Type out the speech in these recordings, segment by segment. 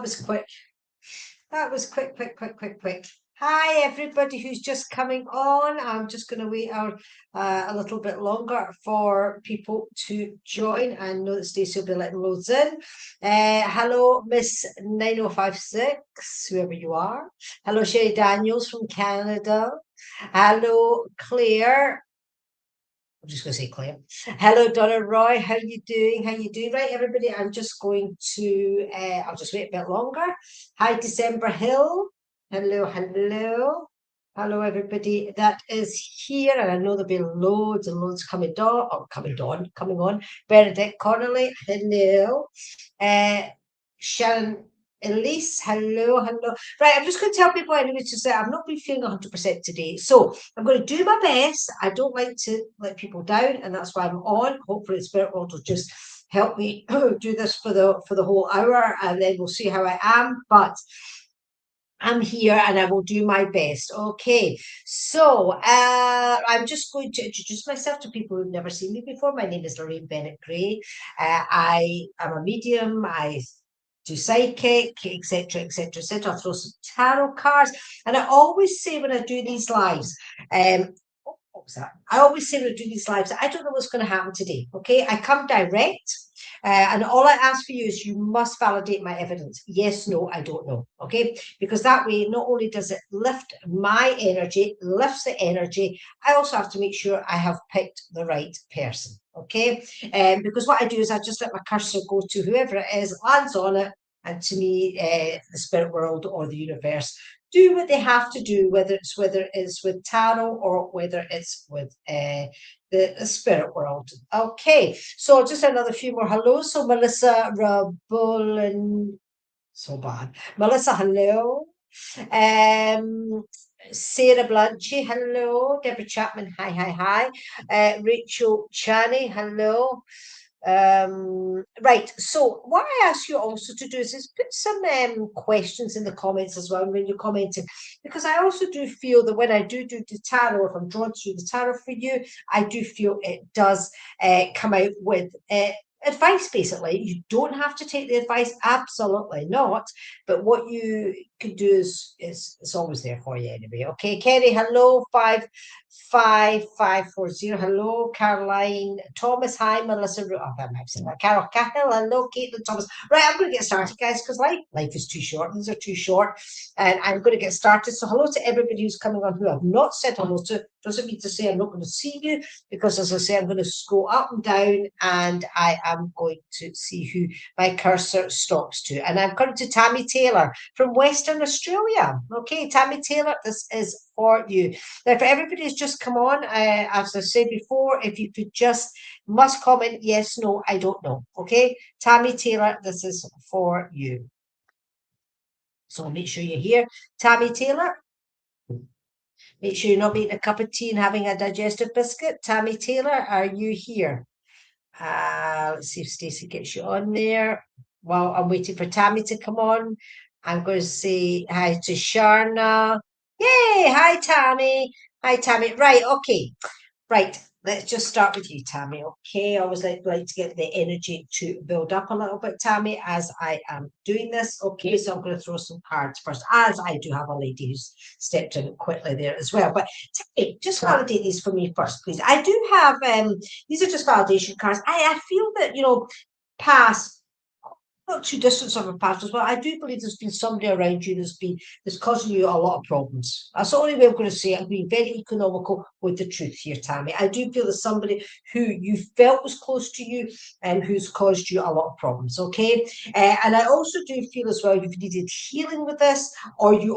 That was quick. That was quick, quick, quick, quick, quick. Hi, everybody who's just coming on. I'm just going to wait out a little bit longer for people to join. I know that Stacey will be letting loads in. Hello, Miss 9056, whoever you are. Hello, Sherry Daniels from Canada. Hello, Claire. I'm just going to say Claire. Hello, Donna Roy. How you doing? How you doing? Right, everybody. I'm just going to. I'll just wait a bit longer. Hi, December Hill. Hello, hello, hello, everybody that is here, and I know there'll be loads and loads coming on. Bernadette Connolly. Hello. Sharon Elise, hello, hello. Right, I'm just going to tell people anyway to say I've not been feeling 100% today. So I'm going to do my best. I don't like to let people down, and that's why I'm on. Hopefully the spirit world will just help me do this for the whole hour, and then we'll see how I am. But I'm here and I will do my best. Okay, so I'm just going to introduce myself to people who've never seen me before. My name is Lorraine Bennett Gray. I am a medium. I do psychic, etc., etc., etc. I throw some tarot cards, and I always say when I do these lives, what was that? I always say when I do these lives, I don't know what's going to happen today. Okay, I come direct. And all I ask for you is you must validate my evidence. Yes, no, I don't know. Okay, because that way, not only does it lift my energy, lifts the energy, I also have to make sure I have picked the right person. Okay, because what I do is I just let my cursor go to whoever it is, lands on it, and to me, the spirit world or the universe do what they have to do, whether it's with tarot or whether it's with the spirit world. Okay, so just another few more hellos. So Melissa Rabulin, so bad. Melissa, hello. Sarah Blanchie, hello. Deborah Chapman, hi, hi, hi. Rachel Chaney, hello. Right, so what I ask you also to do is put some questions in the comments as well when you're commenting, because I also do feel that when I do the tarot, if I'm drawn through the tarot for you, I do feel it does come out with advice. Basically, you don't have to take the advice, absolutely not, but what you can do is it's always there for you anyway. Okay, Kerry, hello. 55540, hello. Caroline Thomas, hi. Melissa, Carol Cahill, hello. Caitlin Thomas. Right, I'm going to get started, guys, because life is too short. These are too short, and I'm going to get started. So hello to everybody who's coming on who I've not said hello to. Doesn't mean to say I'm not going to see you, because as I say, I'm going to scroll up and down, and I am going to see who my cursor stops to. And I'm coming to Tammy Taylor from Western Australia. Okay, Tammy Taylor, this is for you. Now, for everybody who's just come on, as I said before, if you could just must comment yes, no, I don't know. Okay, Tammy Taylor, this is for you. So make sure you're here, Tammy Taylor. Make sure you're not making a cup of tea and having a digestive biscuit. Tammy Taylor, are you here? Let's see if Stacey gets you on there. While I'm waiting for Tammy to come on, I'm going to say hi to Sharna. Yay! Hi, Tammy. Hi, Tammy. Right, okay. Right, let's just start with you, Tammy. Okay, I always like to get the energy to build up a little bit, Tammy, as I am doing this. Okay, so I'm going to throw some cards first, as I do have a lady who's stepped in quickly there as well. But Tammy, just validate these for me first, please. I do have, these are just validation cards. I feel that, past, not too distant of a past as well. I do believe there's been somebody around you that's causing you a lot of problems. That's the only way I'm going to say it. I'm being very economical with the truth here, Tammy. I do feel there's somebody who you felt was close to you and who's caused you a lot of problems. Okay, and I also do feel as well you've needed healing with this, or you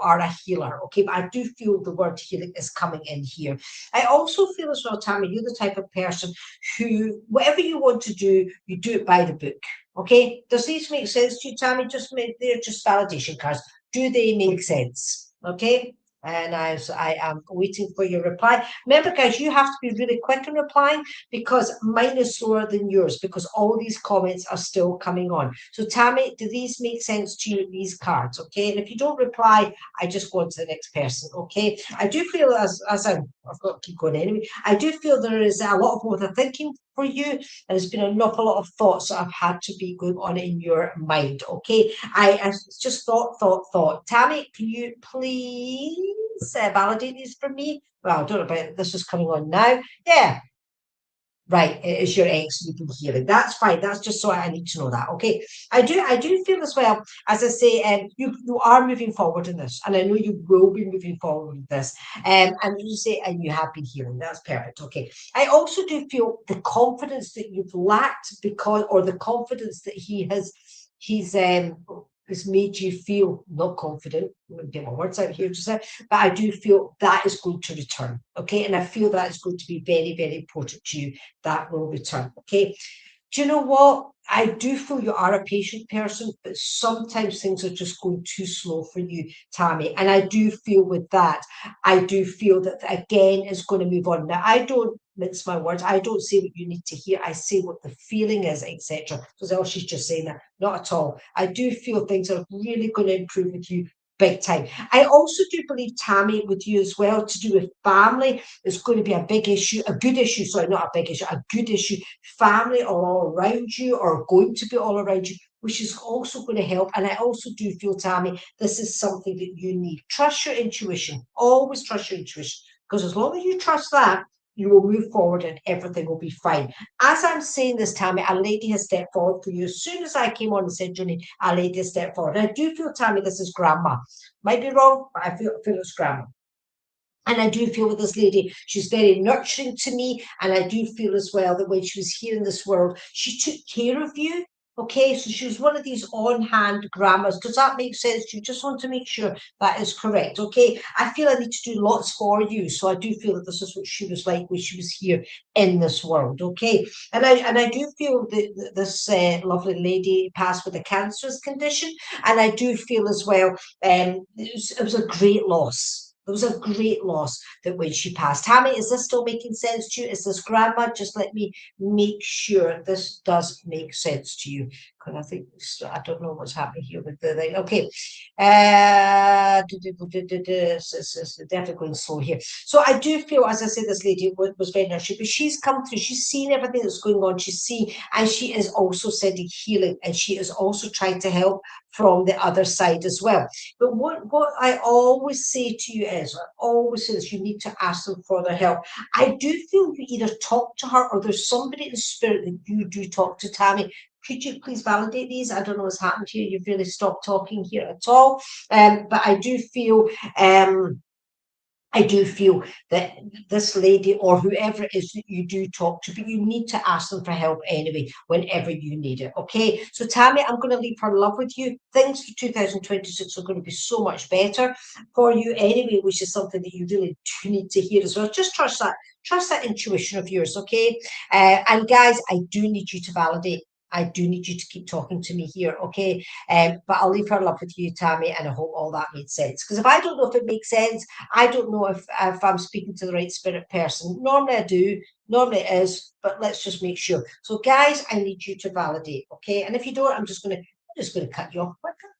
are a healer. Okay, but I do feel the word healing is coming in here. I also feel as well, Tammy, you're the type of person who, whatever you want to do, you do it by the book. Okay, does these make sense to you, Tammy? They're just validation cards. Do they make sense? Okay, and I am waiting for your reply. Remember, guys, you have to be really quick in replying, because mine is slower than yours, because all these comments are still coming on. So, Tammy, do these make sense to you, these cards? Okay, and if you don't reply, I just go on to the next person. Okay, I do feel I've got to keep going anyway. I do feel there is a lot of overthinking for you. And there's been an awful lot of thoughts that have had to be going on in your mind. Okay. I just thought. Tammy, can you please validate these for me? Well, I don't know about this is coming on now. Yeah. Right, it is your ex you've been hearing. That's fine. That's just so I need to know that. Okay. I do feel as well, as I say, you are moving forward in this, and I know you will be moving forward with this. And you say, and you have been healing. That's perfect. Okay. I also do feel the confidence that you've lacked because, or the confidence that he's made you feel not confident. I'm going to get my words out here just now, but I do feel that is going to return. Okay. And I feel that is going to be very, very important to you. That will return. Okay. Do you know what? I do feel you are a patient person, but sometimes things are just going too slow for you, Tammy. And I do feel with that, I do feel that again is going to move on. Now, I don't mince my words. I don't say what you need to hear. I say what the feeling is, etc. Because else she's just saying that. Not at all. I do feel things are really going to improve with you big time. I also do believe, Tammy, with you as well, to do with family is going to be a big issue, a good issue, sorry, not a big issue, a good issue. Family are all around you or going to be all around you, which is also going to help. And I also do feel, Tammy, this is something that you need. Trust your intuition. Always trust your intuition. Because as long as you trust that, you will move forward and everything will be fine. As I'm saying this, Tammy, a lady has stepped forward for you. As soon as I came on and said your name, a lady has stepped forward. And I do feel, Tammy, this is grandma. Might be wrong, but I feel it's grandma. And I do feel with this lady, she's very nurturing to me. And I do feel as well that when she was here in this world, she took care of you. Okay, so she was one of these on-hand grandmas. Does that make sense? You just want to make sure that is correct. Okay, I feel I need to do lots for you. So I do feel that this is what she was like when she was here in this world. Okay, and I do feel that this lovely lady passed with a cancerous condition. And I do feel as well, it was a great loss. It was a great loss that when she passed. Tammy, is this still making sense to you? Is this grandma? Just let me make sure this does make sense to you. Because I think I don't know what's happening here with the thing. Okay. It's definitely going slow here. So I do feel, as I said, this lady was very nurturing, but she's come through. She's seen everything that's going on. She's seen, and she is also sending healing, and she is also trying to help from the other side as well. But what I always say to you is, I always say this, you need to ask them for their help. I do feel you either talk to her or there's somebody in the spirit that you do talk to, Tammy. Could you please validate these? I don't know what's happened here. You've really stopped talking here at all. But I do feel that this lady or whoever it is that you do talk to, but you need to ask them for help anyway, whenever you need it. Okay. So Tammy, I'm going to leave her love with you. Things for 2026 are going to be so much better for you anyway, which is something that you really do need to hear as well. Just trust that intuition of yours. Okay. And guys, I do need you to validate. I do need you to keep talking to me here, okay? But I'll leave her love with you, Tammy, and I hope all that made sense. Because if I don't know if it makes sense, I don't know if I'm speaking to the right spirit person. Normally I do, normally it is, but let's just make sure. So guys, I need you to validate, okay? And if you don't, I'm just gonna cut you off.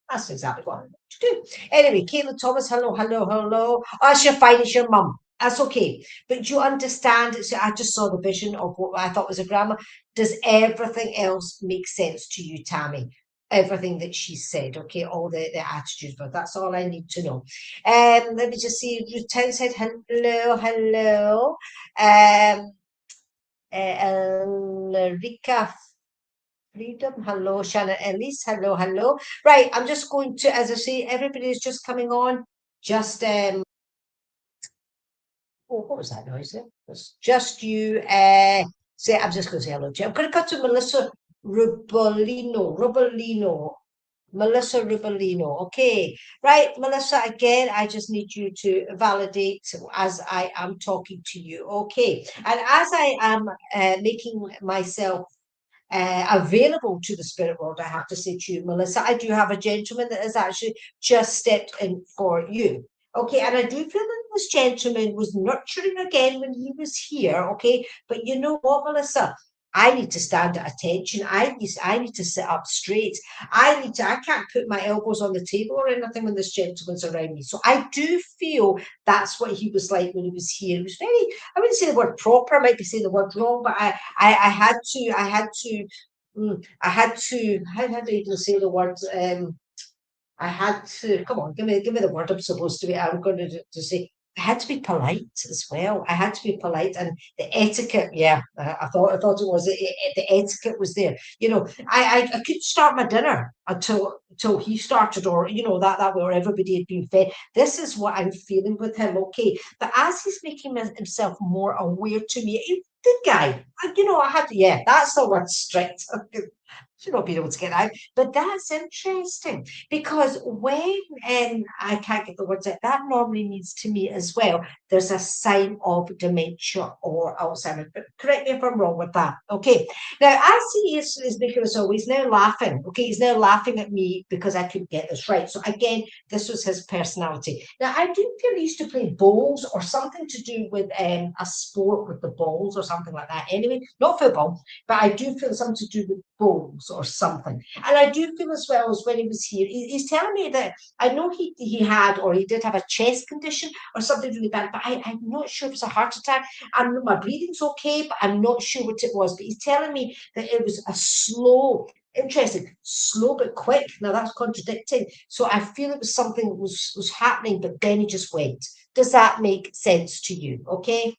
That's exactly what I want to do. Anyway, Caitlin Thomas, hello. Oh, that's your fine, it's your mum. That's okay. But you understand, so I just saw the vision of what I thought was a grandma. Does everything else make sense to you, Tammy? Everything that she said, okay, all the attitudes, but that's all I need to know. Let me just see. Town said hello. Rika Freedom, hello. Shannon Elise, hello. Right, I'm just going to, as I say, everybody's just coming on. Just oh, what was that noise there? It's just you. Say, I'm just going to say hello to you. I'm going to cut to Melissa Rubolino. Melissa Rubolino. Okay. Right, Melissa, again, I just need you to validate as I am talking to you. Okay. And as I am making myself available to the spirit world, I have to say to you, Melissa, I do have a gentleman that has actually just stepped in for you. Okay, and I do feel that this gentleman was nurturing again when he was here. Okay, but you know what, Melissa? I need to stand at attention. I need to sit up straight. I can't put my elbows on the table or anything when this gentleman's around me. So I do feel that's what he was like when he was here. He was very, I wouldn't say the word proper, I might be saying the word wrong, but I had to, how do I even say the word? I had to, come on, give me the word I'm supposed to be. I'm going to say, I had to be polite as well. I had to be polite, and the etiquette. Yeah, I thought it was the etiquette was there. I couldn't start my dinner until he started, or that way, or everybody had been fed. This is what I'm feeling with him. Okay, but as he's making himself more aware to me, good guy. I had to. Yeah, that's the word, strict. Should not be able to get out. But that's interesting because when I can't get the words out, that normally means to me as well, there's a sign of dementia or Alzheimer's. But correct me if I'm wrong with that. Okay. Now, as he is making us all, he's now laughing. Okay. He's now laughing at me because I couldn't get this right. So again, this was his personality. Now, I do feel he used to play bowls or something to do with a sport with the balls or something like that. Anyway, not football, but I do feel something to do with bowls or something. And I do feel as well as when he was here, he's telling me that I know he had or he did have a chest condition or something really bad, but I'm not sure if it's a heart attack. My breathing's okay, but I'm not sure what it was. But he's telling me that it was a slow. Interesting, slow but quick. Now that's contradicting. So I feel it was something that was happening, but then he just went. Does that make sense to you? Okay.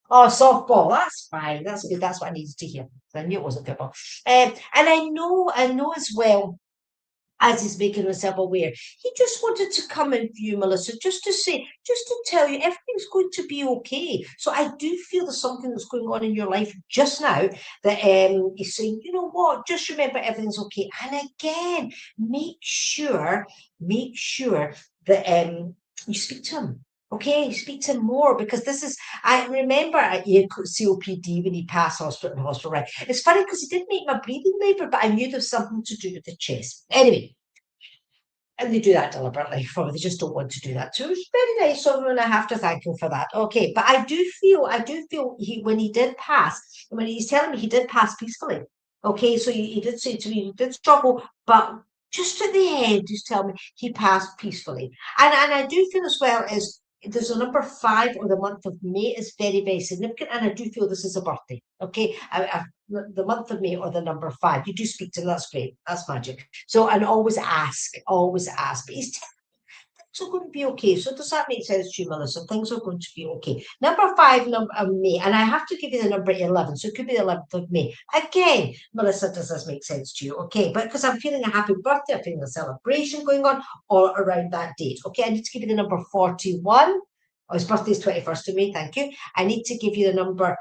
Oh, softball. That's fine. That's good. That's what I needed to hear. I knew it wasn't football. And I know as well, as he's making himself aware, he just wanted to come and view Melissa, just to say, just to tell you everything's going to be okay. So I do feel there's something that's going on in your life just now that he's saying, you know what, just remember everything's okay. And again, make sure that you speak to him. Okay, speak to him more because this is. I remember he had COPD when he passed hospital, right? It's funny because he didn't make my breathing labour, but I knew there was something to do with the chest. Anyway, and they do that deliberately, or they just don't want to do that. So it's very nice of him, and I have to thank him for that. Okay, but I do feel when he did pass, when he's telling me he did pass peacefully. Okay, so he did say to me he did struggle, but just at the end, he's telling me he passed peacefully. And I do feel as well as there's a number 5 or the month of May is very, very significant, and I do feel this is a birthday. Okay, the month of May or the number 5. You do speak to them, that's great, that's magic. So, and always ask, always ask. But he's things are going to be okay. So does that make sense to you, Melissa? Things are going to be okay. Number 5, number May, and I have to give you the number 11, so it could be the 11th of May. Again, Melissa, does this make sense to you? Okay, but because I'm feeling a happy birthday, I'm feeling a celebration going on, or around that date. Okay, I need to give you the number 41. Oh, his birthday is 21st of May, thank you. I need to give you the number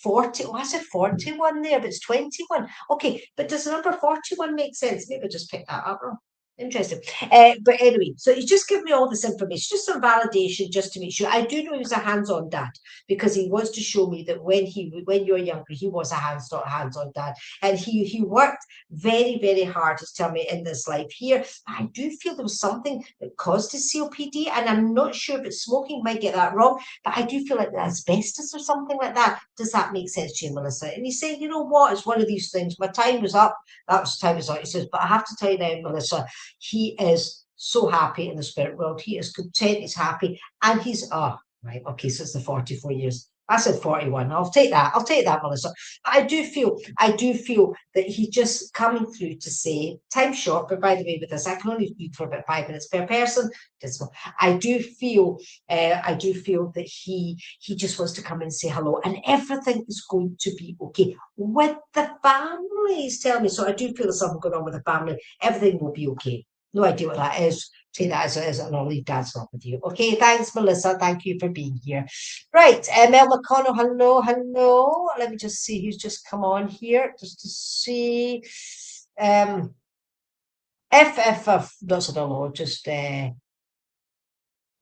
40. Oh, I said 41 there, but it's 21. Okay, but does the number 41 make sense? Maybe I just picked that up wrong. Interesting. But anyway, so he's just given me all this information, just some validation, just to make sure. I do know he was a hands-on dad because he wants to show me that when you're younger, he was a hands-on dad, and he worked very, very hard to tell me in this life here. I do feel there was something that caused his COPD, and I'm not sure if it's smoking. Might get that wrong, but I do feel like asbestos or something like that. Does that make sense to you, Melissa? And he's saying, you know what? It's one of these things. My time was up. Time was up. He says, but I have to tell you now, Melissa. He is so happy in the spirit world. He is content, he's happy, and he's right. Okay, so it's the 44 years. I said 41. I'll take that, Melissa. I do feel that he's just coming through to say, time's short, but by the way, with this, I can only speak for about 5 minutes per person. I do feel that he just wants to come and say hello, and everything is going to be okay with the family. He's telling me, so I do feel there's something going on with the family. Everything will be okay. No idea what that is. Say that as and I'll leave Dad's not with you. Okay, thanks, Melissa. Thank you for being here. Right, Mel McConnell, hello. Let me just see who's just come on here, just to see. If that's not all, just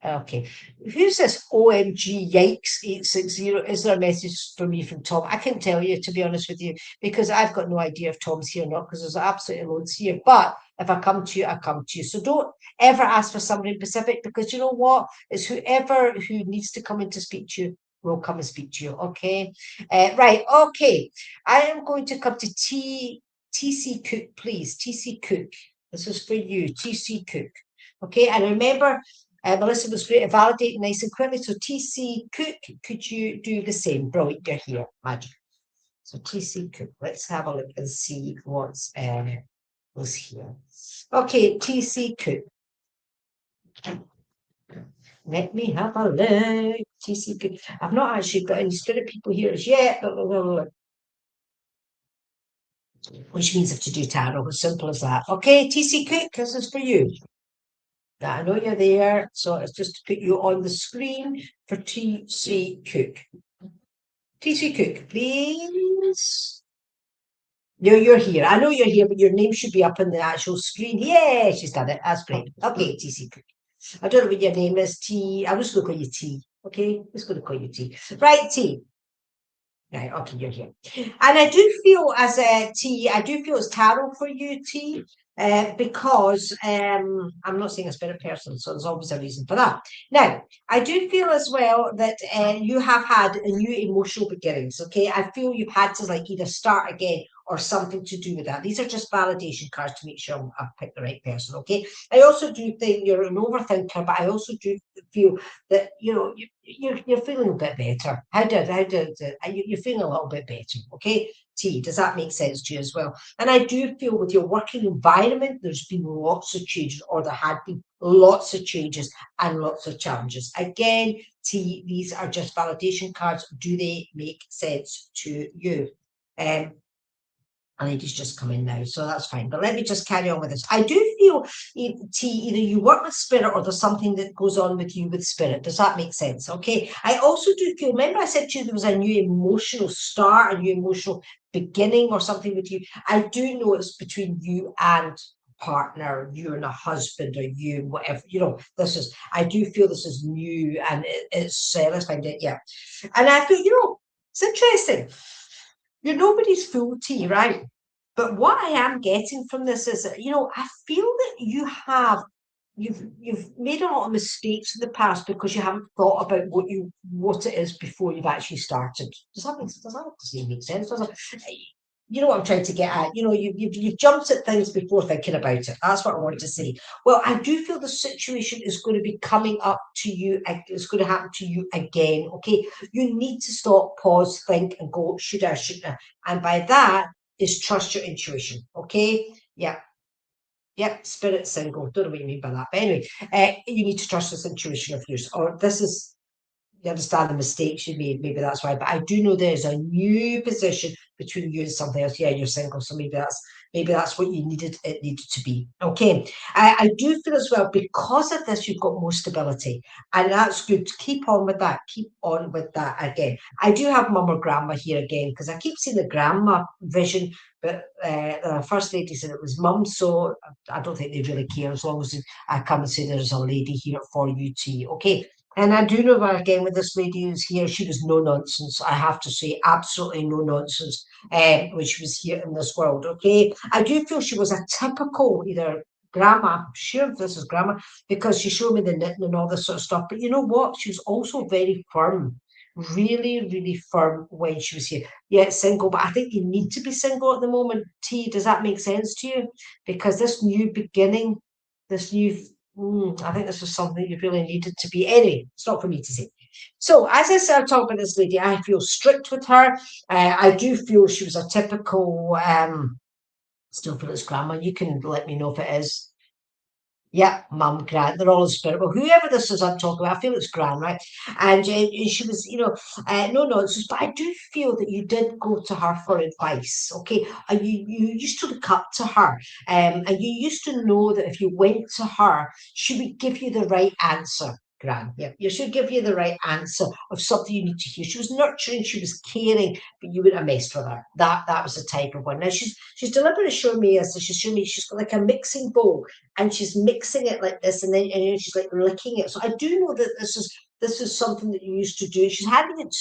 okay. Who's this? OMG, yikes, 860. Is there a message for me from Tom? I can't tell you, to be honest with you, because I've got no idea if Tom's here or not, because there's absolutely loads here. But if I come to you, I come to you. So don't ever ask for somebody in specific, because you know what? It's whoever who needs to come in to speak to you. will come and speak to you. Okay. Right. Okay. I am going to come to TC Cook, please. TC Cook. This is for you, TC Cook. Okay. And remember, Melissa was great at validating nice and quickly. So TC Cook, could you do the same? Brilliant. You're here. Magic. So TC Cook. Let's have a look and see what's was here. Okay, TC Cook. Let me have a look. TC Cook. I've not actually got any spirit people here as yet, which means I have to do tarot. As simple as that. Okay, TC Cook, this is for you. Now, I know you're there, so it's just to put you on the screen for TC Cook. TC Cook, please. No, you're here. I know you're here, but your name should be up on the actual screen. Yeah, she's done it. That's great. Okay, TC Cook. I don't know what your name is, T. I'm just going to call you T. Okay, I'm just going to call you T. Right, T. Right, okay, you're here. And I do feel as a T, I do feel it's tarot for you, T, because I'm not saying a spirit person, so there's always a reason for that. Now, I do feel as well that you have had a new emotional beginnings, okay? I feel you've had to like either start again or something to do with that. These are just validation cards to make sure I've picked the right person, okay? I also do think you're an overthinker, but I also do feel that, you know, you're feeling a bit better. You're feeling a little bit better, okay? T, does that make sense to you as well? And I do feel with your working environment, there's been lots of changes, or there had been lots of changes and lots of challenges. Again, T, these are just validation cards. Do they make sense to you? I think it's just coming now, so that's fine. But let me just carry on with this. I do feel, T, either you work with spirit or there's something that goes on with you with spirit. Does that make sense? Okay. I also do feel, remember I said to you there was a new emotional start, a new emotional beginning or something with you. I do know it's between you and partner, you and a husband, or you, whatever, you know, this is, I do feel this is new and it's, let's find it, yeah. And I feel, you know, it's interesting. You're nobody's fool, T, right? But what I am getting from this is that, you know, I feel that you've made a lot of mistakes in the past because you haven't thought about what it is before you've actually started. Does that make sense? Does it? You know what I'm trying to get at? You know, you've jumped at things before thinking about it. That's what I want to say. Well, I do feel the situation is going to be coming up to you. It's going to happen to you again. Okay, you need to stop, pause, think, and go. Should I? Should I? And by that is trust your intuition. Okay. Yeah. Yep, spirit single. Don't know what you mean by that. But anyway, you need to trust this intuition of yours. Or this is, you understand the mistakes you made. Maybe that's why. But I do know there's a new position between you and something else. Yeah, you're single. So maybe that's what you needed. It needed to be. Okay. I do feel as well, because of this, you've got more stability. And that's good. Keep on with that. Keep on with that again. I do have mum or grandma here again, because I keep seeing the grandma vision. But the first lady said it was mum, so I don't think they really care as long as I come and say there's a lady here for you, T. Okay. And I do know that again with this lady who's here, she was no nonsense. I have to say, absolutely no nonsense when she was here in this world. Okay. I do feel she was a typical either grandma, I'm sure this is grandma, because she showed me the knitting and all this sort of stuff. But you know what? She was also very firm, really, really firm when she was here. Yeah, single, but I think you need to be single at the moment. T, does that make sense to you? Because this new beginning, this new, I think this was something you really needed to be. Anyway, it's not for me to say. So, as I said, talking about this lady, I feel strict with her. I do feel she was a typical, still feel it's grandma. You can let me know if it is. Yeah, mum, gran, they're all in spirit. Well, whoever this is I'm talking about, I feel it's gran, right? And she was, you know, no nonsense, but I do feel that you did go to her for advice, okay? And you used to look up to her, and you used to know that if you went to her, she would give you the right answer. Gran, yeah, you should give you the right answer of something you need to hear. She was nurturing, she was caring, but you wouldn't have messed with her. That was the type of one. Now she's deliberately showing me as she's showing me she's got like a mixing bowl and she's mixing it like this, and then she's like licking it. So I do know that this is something that you used to do. She's handing it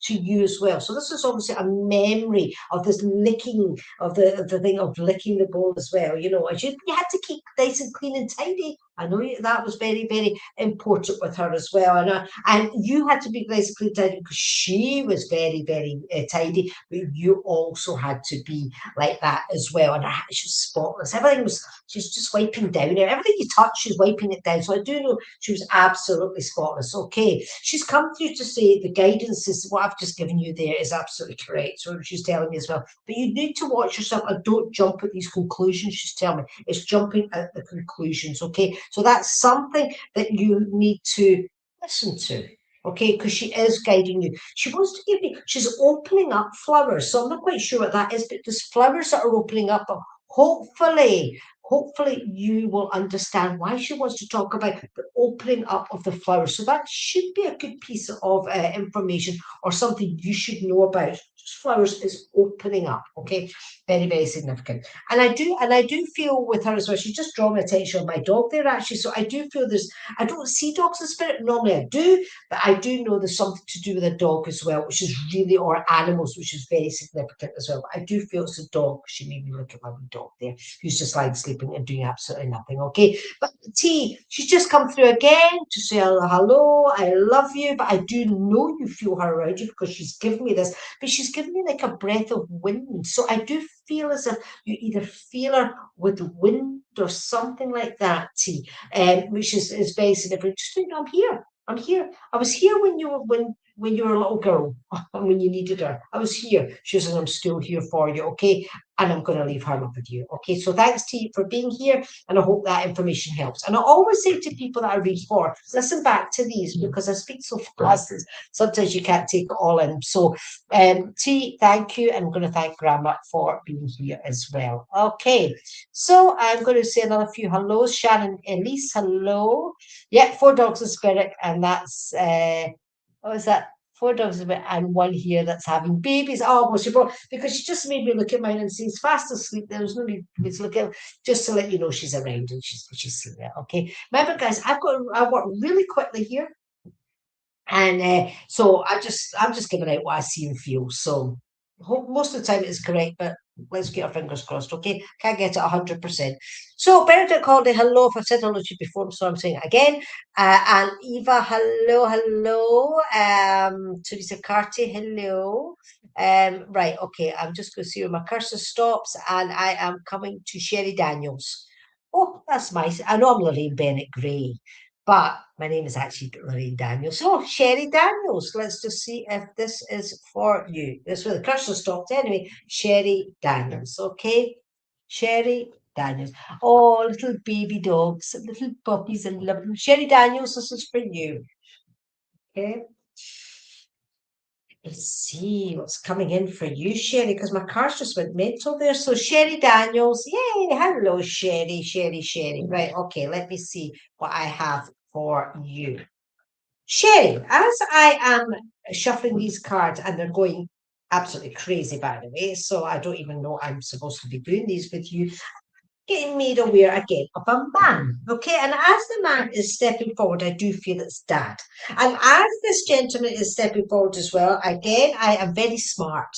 to you as well. So this is obviously a memory of this licking of the thing of licking the bowl as well. You know, as you had to keep nice and clean and tidy. I know that was very, very important with her as well. And you had to be nice and clean and tidy because she was very, very tidy, but you also had to be like that as well. And she was spotless. Everything was, she's just wiping down. Everything you touch, she's wiping it down. So I do know she was absolutely spotless. Okay. She's come through to say the guidance is what I've just given you there is absolutely correct. So she's telling me as well. But you need to watch yourself and don't jump at these conclusions. She's telling me it's jumping at the conclusions. Okay. So that's something that you need to listen to. Okay, because she is guiding you. She wants to give you, she's opening up flowers. So I'm not quite sure what that is, but there's flowers that are opening up. Hopefully you will understand why she wants to talk about the opening up of the flowers. So that should be a good piece of information or something you should know about. Flowers is opening up. Okay, very, very significant. And I do feel with her as well. She's just drawn my attention on my dog there actually. So I do feel there's, I don't see dogs in spirit. Normally I do, but I do know there's something to do with a dog as well, which is really, or animals, which is very significant as well. But I do feel it's a dog. She made me look at my wee dog there, who's just lying sleeping and doing absolutely nothing. Okay. But T, she's just come through again to say hello, I love you. But I do know you feel her around you because she's given me this, but she's given me like a breath of wind. So I do feel as if you either feel her with wind or something like that, T, which is very significant. Just you know, I'm here. I'm here. I was here when you were when you were a little girl and when you needed her. I was here. She said, I'm still here for you, okay? And I'm going to leave her love with you. Okay, so thanks to you for being here, and I hope that information helps. And I always say to people that I read for, listen back to these because I speak so fast, sometimes you can't take it all in. So, T, thank you. I'm going to thank Grandma for being here as well. Okay, so I'm going to say another few hellos. Shannon Elise, hello. Yeah, 4 dogs in spirit, and that's what was that? 4 dogs in spirit, and one here that's having babies. Oh, well, she brought because she just made me look at mine and say it's fast asleep. There was no need for me to look at just to let you know she's around and she's seen it. Okay, remember, guys, I work really quickly here, and so I'm just giving out what I see and feel. So most of the time it is correct, but let's get our fingers crossed, okay? Can't get it 100%. So Benedict called it hello. If I've said hello to you before, so I'm saying it again. And Eva, hello. Teresa Carty, hello. Right, okay. I'm just going to see where my cursor stops, and I am coming to Sherry Daniels. Oh, that's nice. I know I'm Lorraine Bennett Gray, but my name is actually Lorraine Daniels. So, Sherry Daniels, let's just see if this is for you. That's where the cursor stopped. Anyway, Sherry Daniels, okay? Sherry Daniels. Oh, little baby dogs, little puppies, and love them. Sherry Daniels, this is for you. Okay. Let's see what's coming in for you, Sherry, because my car's just went mental there. So Sherry Daniels, yay! Hello, Sherry. Right, okay, let me see what I have for you. Sherry, as I am shuffling these cards and they're going absolutely crazy, by the way, so I don't even know I'm supposed to be doing these with you, getting made aware again of a man. Okay, and as the man is stepping forward, I do feel it's dad. And as this gentleman is stepping forward as well, again, I am very smart.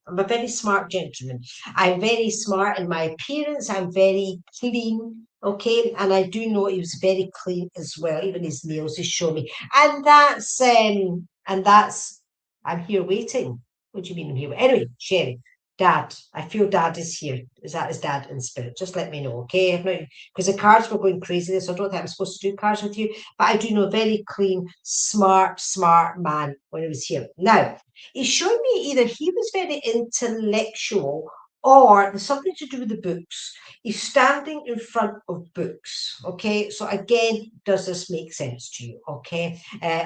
I'm a very smart gentleman. I'm very smart in my appearance. I'm very clean. Okay, and I do know he was very clean as well. Even his nails is showing me, and that's. I'm here waiting. What do you mean I'm here? Anyway, Sherry, Dad, I feel Dad is here. Is that his dad in spirit? Just let me know, okay? Because the cards were going crazy, so I don't think I'm supposed to do cards with you. But I do know a very clean, smart man when he was here. Now, he's showing me either he was very intellectual or there's something to do with the books. He's standing in front of books, okay? So again, does this make sense to you, okay?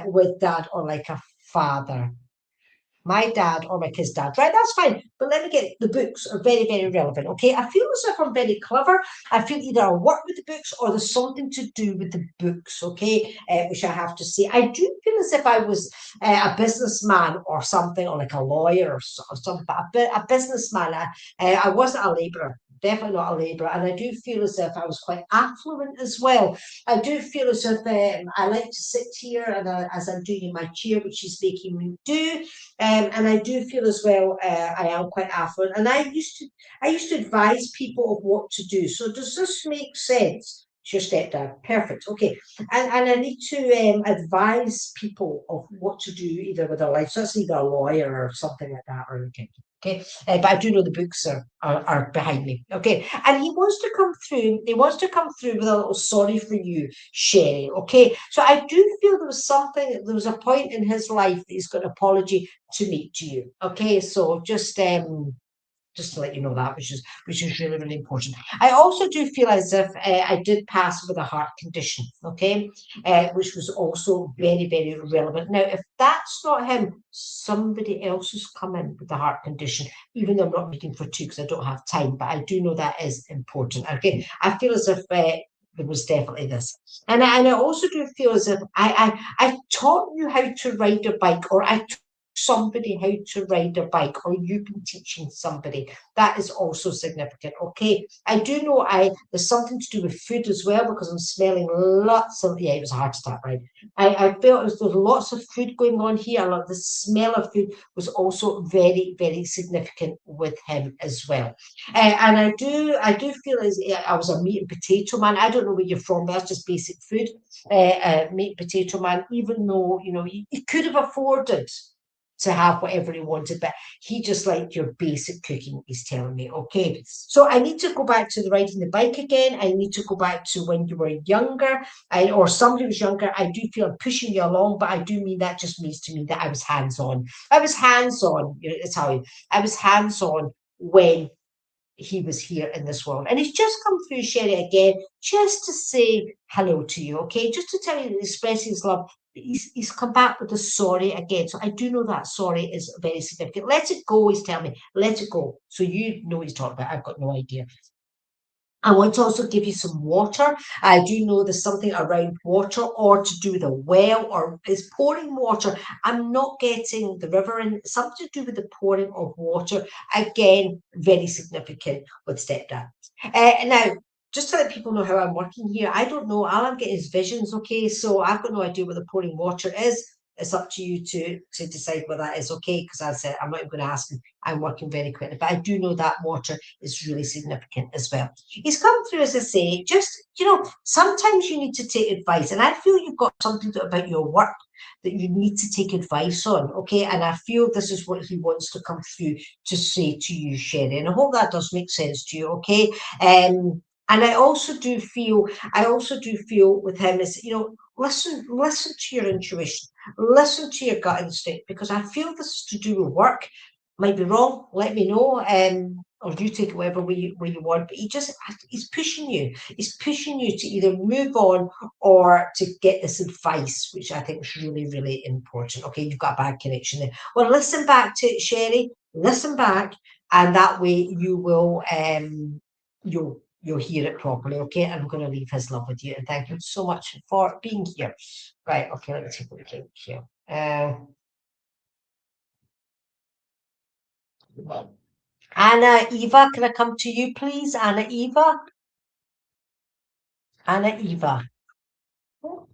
With Dad or like a father? my dad or my kid's dad, right? That's fine. But let me get the books are very, very relevant. Okay. I feel as if I'm very clever. I feel either I work with the books or there's something to do with the books. Okay. Which I have to say. I do feel as if I was a businessman or something, or like a lawyer or something, a businessman. I wasn't a labourer. Definitely not a labourer, and I do feel as if I was quite affluent as well. I do feel as if I like to sit here and as I'm doing in my chair, which she's making me do, and I do feel as well I am quite affluent, and I used to advise people of what to do. So does this make sense? It's your stepdad, perfect. Okay, and I need to advise people of what to do either with their life. So that's either a lawyer or something like that, or okay. Okay, but I do know the books are behind me. Okay, and he wants to come through. He wants to come through with a little sorry for you, Sherry. Okay, so I do feel there was something. There was a point in his life that he's got an apology to make to you. Okay, so just to let you know that, which is really, really important. I also do feel as if I did pass with a heart condition, okay, which was also very, very relevant. Now, if that's not him, somebody else has come in with a heart condition, even though I'm not looking for two because I don't have time, but I do know that is important. Okay, I feel as if there was definitely this. And I also do feel as if I taught you how to ride a bike, or I somebody how to ride a bike, or you've been teaching somebody. That is also significant. Okay, I do know there's something to do with food as well, because I'm smelling lots of, yeah, it was a heart attack, right? I felt as though there's lots of food going on here. Like the smell of food was also very, very significant with him as well. And I do feel as I was a meat and potato man. I don't know where you're from, but that's just basic food. Meat and potato man, even though he could have afforded to have whatever he wanted, but he just liked your basic cooking, he's telling me. Okay, so I need to go back to the riding the bike again. I need to go back to when you were younger, or somebody was younger. I do feel I'm pushing you along, but I do mean that just means to me that I was hands-on. I was hands-on, Italian. I was hands-on when he was here in this world. And he's just come through, Sherry, again, just to say hello to you, okay? Just to tell you that express his love. He's come back with a sorry again. So I do know that sorry is very significant. Let it go, he's telling me. Let it go. So you know what he's talking about. I've got no idea. I want to also give you some water. I do know there's something around water, or to do with a well, or is pouring water. I'm not getting the river, and something to do with the pouring of water. Again, very significant with stepdad. Now, just to let people know how I'm working here, I don't know. All I'm getting is visions, okay? So I've got no idea what the pouring water is. It's up to you to decide what that is, okay? Because I said I'm not even going to ask him. I'm working very quickly, but I do know that water is really significant as well. He's come through, as I say, just, sometimes you need to take advice. And I feel you've got something about your work that you need to take advice on, okay? And I feel this is what he wants to come through to say to you, Sherry. And I hope that does make sense to you, okay? And I also do feel with him is, listen to your intuition, listen to your gut instinct, because I feel this is to do with work. Might be wrong, let me know, or you take it whatever way you want. But he's pushing you. He's pushing you to either move on or to get this advice, which I think is really, really important. Okay, you've got a bad connection there. Well, listen back to it, Sherry. Listen back, and that way you will you'll hear it properly. Okay, and I'm going to leave his love with you, and thank you so much for being here. Right. Okay, let me take a look here. Anna Eva, can I come to you, please? Anna Eva? Anna Eva. Oh,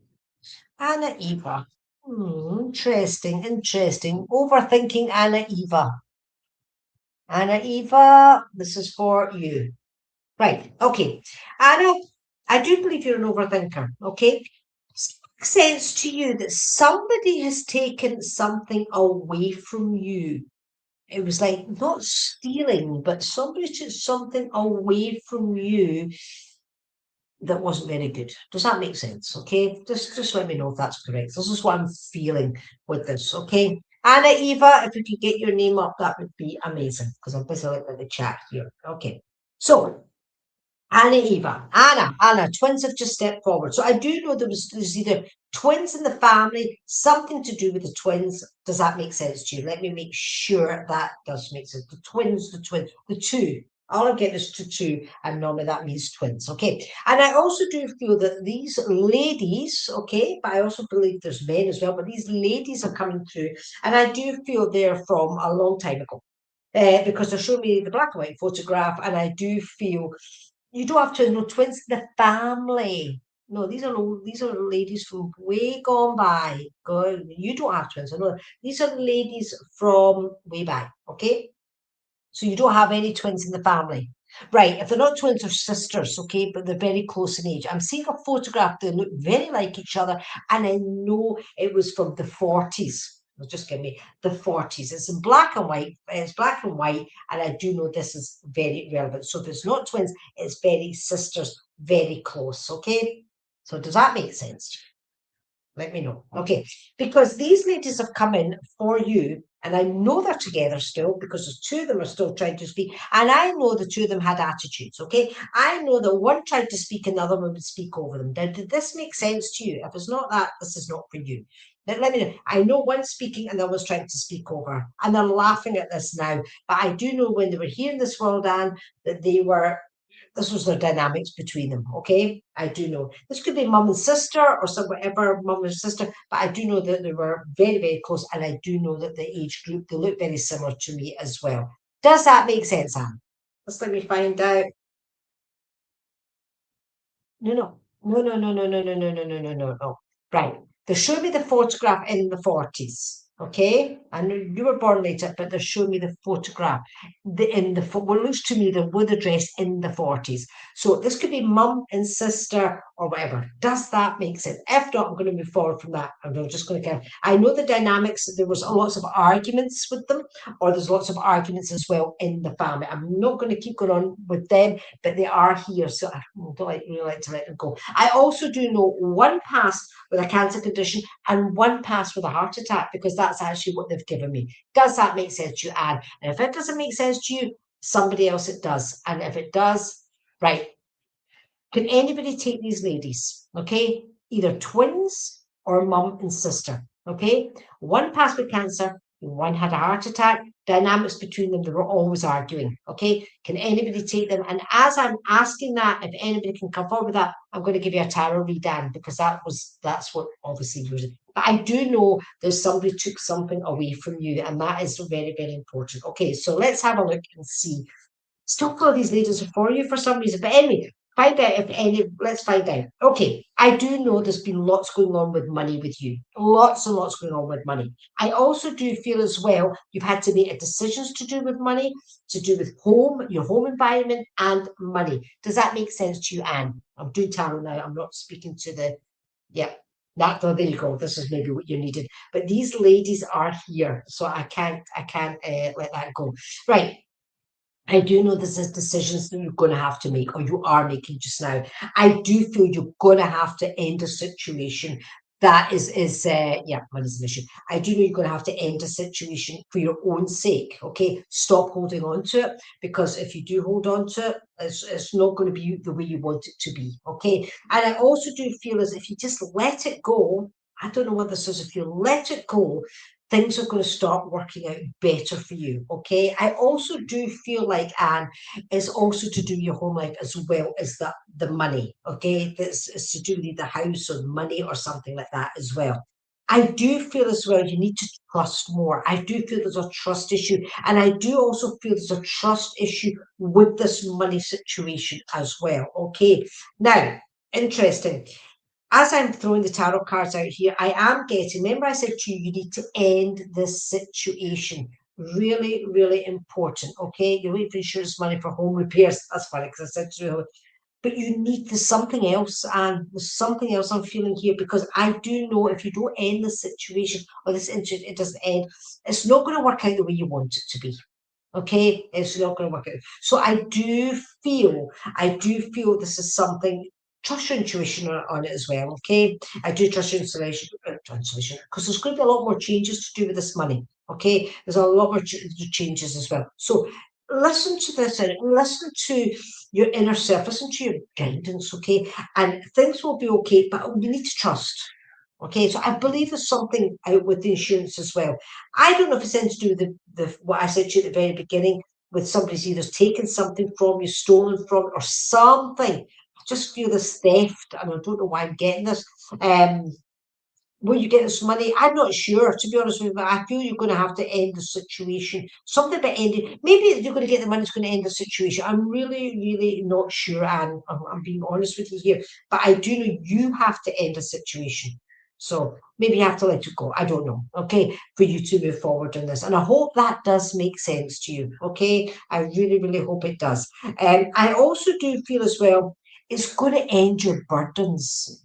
Anna Eva. Interesting. Overthinking Anna Eva. Anna Eva, this is for you. Right, okay. Anna, I do believe you're an overthinker, okay? Makes sense to you that somebody has taken something away from you. It was like not stealing, but somebody took something away from you that wasn't very good. Does that make sense? Okay, just let me know if that's correct. This is what I'm feeling with this. Okay, Anna Eva, if you could get your name up, that would be amazing, because I'm busy looking at the chat here. Okay, so Anna, twins have just stepped forward. So I do know there's either twins in the family, something to do with the twins. Does that make sense to you? Let me make sure that does make sense. The twins, the two. All I'm getting is to two, and normally that means twins. Okay. And I also do feel that these ladies, okay, but I also believe there's men as well, but these ladies are coming through, and I do feel they're from a long time ago. Because they're showing me the black and white photograph, and I do feel you don't have to know twins in the family. No, these are ladies from way gone by. God, you don't have twins. I know these are ladies from way back. Okay, so you don't have any twins in the family. Right, if they're not twins or sisters, okay, but they're very close in age. I'm seeing a photograph, they look very like each other, and I know it was from the 40s. Just give me the 40s. It's in black and white, and I do know this is very relevant. So if it's not twins, it's very sisters, very close, okay? So does that make sense? Let me know. Okay, because these ladies have come in for you, and I know they're together still because the two of them are still trying to speak, and I know the two of them had attitudes. Okay, I know that one tried to speak and the other one would speak over them. Now, did this make sense to you? If it's not that, this is not for you. Now, let me know. I know one's speaking and the other's trying to speak over, and they're laughing at this now. But I do know when they were here in this world, Anne, that this was their dynamics between them. Okay, I do know this could be mum and sister or some whatever mum and sister, but I do know that they were very, very close, and I do know that the age group they look very similar to me as well. Does that make sense, Anne? Let's let me find out. No, no, no, no, no, no, no, no, no, no, no, no, no, no. Right. They showed me the photograph in the 40s. Okay. I know you were born later, but they're showing me the photograph. What looks to me they were the dress in the 40s. So this could be mum and sister or whatever. Does that make sense? If not, I'm going to move forward from that. And I'm just going to I know the dynamics, there was lots of arguments with them, or there's lots of arguments as well in the family. I'm not going to keep going on with them, but they are here, so I really like to let them go. I also do know one passed with a cancer condition and one passed with a heart attack, because that's actually what they've given me. Does that make sense to you, Anne? And if it doesn't make sense to you, somebody else it does. And if it does, right, can anybody take these ladies? Okay, either twins or mum and sister. Okay, one passed with cancer, one had a heart attack. Dynamics between them, they were always arguing. Okay, can anybody take them? And as I'm asking that, if anybody can come forward with that, I'm going to give you a tarot read, Dan, because that's what obviously you're. But I do know there's somebody took something away from you, and that is very, very important. Okay, so let's have a look and see. Still feel these ladies are for you for some reason. But anyway, find out if any, let's find out. Okay, I do know there's been lots going on with money with you. Lots and lots going on with money. I also do feel as well you've had to make decisions to do with money, to do with home, your home environment, and money. Does that make sense to you, Anne? I'm doing tarot now. I'm not speaking to the, yeah. There you go. This is maybe what you needed. But these ladies are here, so I can't let that go. Right. I do know this is decisions that you're going to have to make, or you are making just now. I do feel you're going to have to end a situation that yeah, money's an issue. I do know you're going to have to end a situation for your own sake. Okay, stop holding on to it, because if you do hold on to it, it's not going to be the way you want it to be. Okay, and I also do feel as if you just let it go. I don't know what this is. If you let it go, things are going to start working out better for you. Okay. I also do feel like, Anne, it's also to do your home life as well as the money. Okay. It's to do with the house or money or something like that as well. I do feel as well you need to trust more. I do feel there's a trust issue. And I do also feel there's a trust issue with this money situation as well. Okay. Now, interesting, as I'm throwing the tarot cards out here, I am getting, remember I said to you, you need to end this situation. Really, really important. Okay. You're waiting for insurance money for home repairs. That's funny because I said to you, but you need, there's something else, and there's something else I'm feeling here, because I do know if you don't end the situation or this incident, it doesn't end, it's not going to work out the way you want it to be. Okay, it's not going to work out. So I do feel this is something. Trust your intuition on it as well. Okay, I do trust your intuition, because there's going to be a lot more changes to do with this money. Okay, there's a lot more changes as well. So listen to this and listen to your inner self, listen to your guidance, okay? And things will be okay, but you need to trust. Okay, so I believe there's something out with the insurance as well. I don't know if it's anything to do with the what I said to you at the very beginning, with somebody's either taken something from you, stolen from, or something. I just feel this theft, and I don't know why I'm getting this. Will you get this money? I'm not sure, to be honest with you, but I feel you're going to have to end the situation. Something about ending. Maybe you're going to get the money, it's going to end the situation. I'm really, really not sure, and I'm being honest with you here. But I do know you have to end the situation. So maybe you have to let it go. I don't know. Okay, for you to move forward in this. And I hope that does make sense to you. Okay, I really, really hope it does. I also do feel as well, it's going to end your burdens,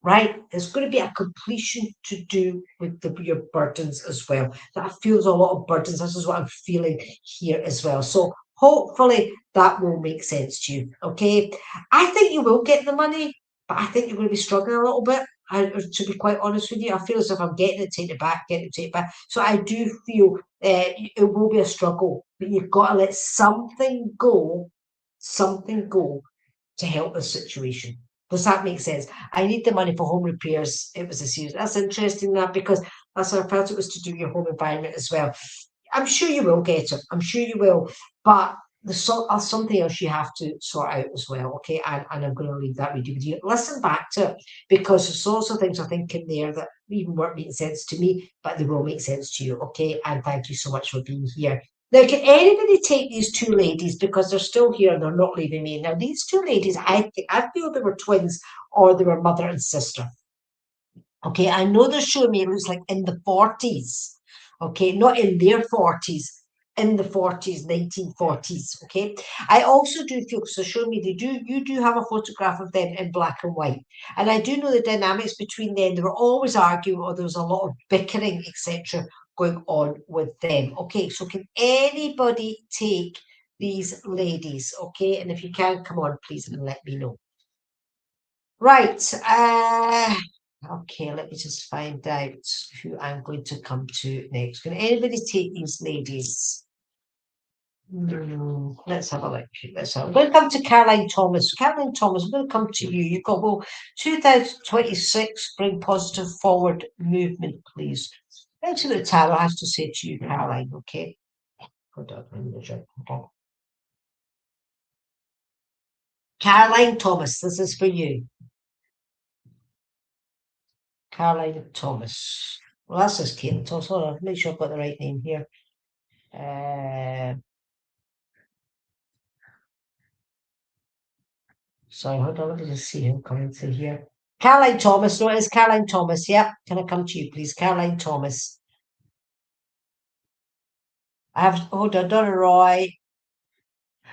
right? There's going to be a completion to do with your burdens as well. That feels a lot of burdens. This is what I'm feeling here as well. So hopefully that will make sense to you. Okay. I think you will get the money, but I think you're going to be struggling a little bit. To be quite honest with you, I feel as if I'm getting it, take it back, getting it, take it back. So I do feel it will be a struggle, but you've got to let something go to help the situation. Does that make sense? I need the money for home repairs. It was a series. That's interesting, that, because that's what I felt it was to do with your home environment as well. I'm sure you will get it. I'm sure you will. But there's something else you have to sort out as well. Okay. And I'm going to leave that with you. Listen back to it, because there's lots of things I think in there that even weren't making sense to me, but they will make sense to you. Okay. And thank you so much for being here. Now, can anybody take these two ladies, because they're still here and they're not leaving me? Now, these two ladies, I feel they were twins, or they were mother and sister. Okay, I know they're showing me it looks like in the 40s. Okay, not in their 40s, in the 40s, 1940s. Okay, I also do feel, because they're showing me you do have a photograph of them in black and white. And I do know the dynamics between them. They were always arguing, or there was a lot of bickering, etc., going on with them. Okay, so can anybody take these ladies? Okay, and if you can, come on, please, and let me know. Right. Okay, let me just find out who I'm going to come to next. Can anybody take these ladies? Let's have a look. I'm going to come to Caroline Thomas. Caroline Thomas, I'm going to come to you. You've got, well, 2026, bring positive forward movement, please. Let's see what the tarot has to say to you, Caroline, okay? Hold on. Caroline Thomas, this is for you. Caroline Thomas. Well, that's just Caitlin Thomas. Hold on, make sure I've got the right name here. Sorry, hold on, let me just see who coming through here. Caroline Thomas. No, it's Caroline Thomas. Yep. Can I come to you, please? Caroline Thomas. Hold on, Donna Roy.